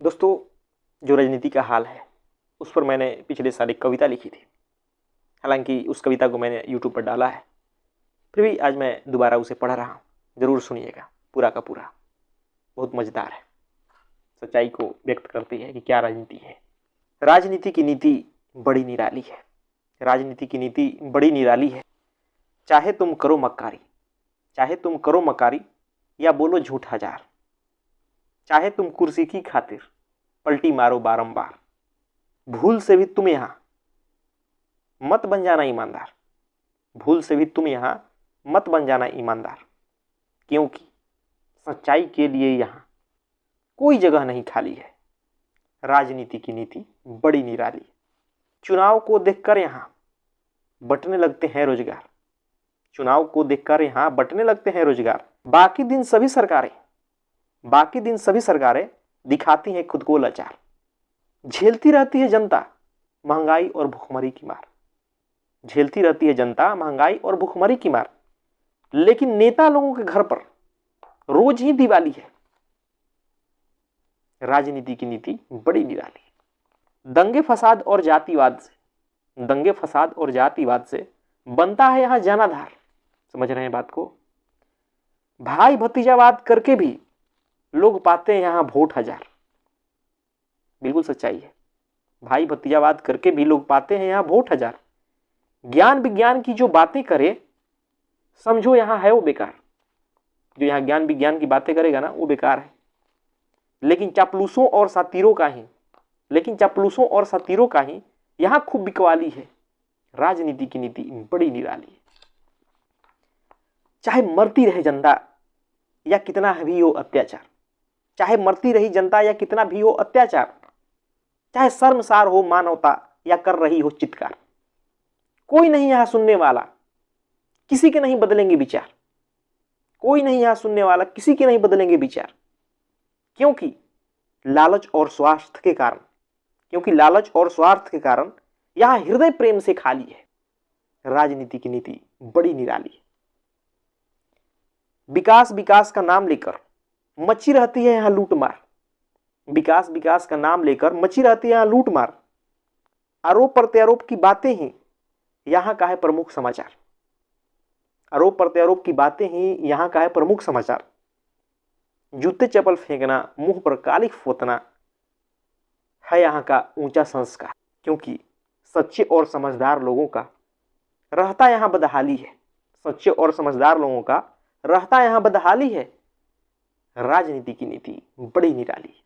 दोस्तों, जो राजनीति का हाल है उस पर मैंने पिछले साल एक कविता लिखी थी। हालांकि उस कविता को मैंने यूट्यूब पर डाला है, फिर भी आज मैं दोबारा उसे पढ़ रहा हूँ। ज़रूर सुनिएगा, पूरा का पूरा बहुत मज़ेदार है। सच्चाई को व्यक्त करती है कि क्या राजनीति है। राजनीति की नीति बड़ी निराली है। राजनीति की नीति बड़ी निराली है। चाहे तुम करो मक्कारी, चाहे तुम करो मकारी या बोलो झूठ हजार, चाहे तुम कुर्सी की खातिर पलटी मारो बारंबार, भूल से भी तुम यहां मत बन जाना ईमानदार। भूल से भी तुम यहां मत बन जाना ईमानदार, क्योंकि सच्चाई के लिए यहां कोई जगह नहीं खाली है। राजनीति की नीति बड़ी निराली। चुनाव को देखकर यहां बंटने लगते हैं रोजगार। चुनाव को देखकर यहां बंटने लगते हैं रोजगार। बाकी दिन सभी सरकारें दिखाती हैं खुद को लाचार। झेलती रहती है जनता महंगाई और भुखमरी की मार। झेलती रहती है जनता महंगाई और भुखमरी की मार, लेकिन नेता लोगों के घर पर रोज ही दिवाली है। राजनीति की नीति बड़ी निराली। दंगे फसाद और जातिवाद से बनता है यहां जनाधार। समझ रहे हैं बात को? भाई भतीजावाद करके भी लोग पाते हैं यहां वोट हजार। बिल्कुल सच्चाई है। भाई भतीजावाद करके भी लोग पाते हैं यहां वोट हजार। ज्ञान विज्ञान की जो बातें करे समझो यहां है वो बेकार। जो यहां ज्ञान विज्ञान की बातें करेगा ना वो बेकार है। लेकिन चापलूसों और सातीरों का ही यहां खूब बिकवाली है। राजनीति की नीति बड़ी निराली है। चाहे मरती रहे जनता या कितना भी हो अत्याचार, चाहे मरती रही जनता या कितना भी हो अत्याचार, चाहे शर्मसार हो मानवता या कर रही हो चित्कार, कोई नहीं यहां सुनने वाला, किसी के नहीं बदलेंगे विचार। कोई नहीं यहां सुनने वाला, किसी के नहीं बदलेंगे विचार, क्योंकि लालच और स्वार्थ के कारण यहां हृदय प्रेम से खाली है। राजनीति की नीति बड़ी निराली है। विकास का नाम लेकर मची रहती है यहां लूटमार। विकास का नाम लेकर मची रहती है यहां लूटमार। आरोप प्रत्यारोप की बातें ही यहां का है प्रमुख समाचार। आरोप प्रत्यारोप की बातें ही यहां का है प्रमुख समाचार। जूते चप्पल फेंकना, मुंह पर काली फोतना है यहां का ऊंचा संस्कार, क्योंकि सच्चे और समझदार लोगों का रहता यहां बदहाली है। सच्चे और समझदार लोगों का रहता यहां बदहाली है। राजनीति की नीति बड़ी निराली है।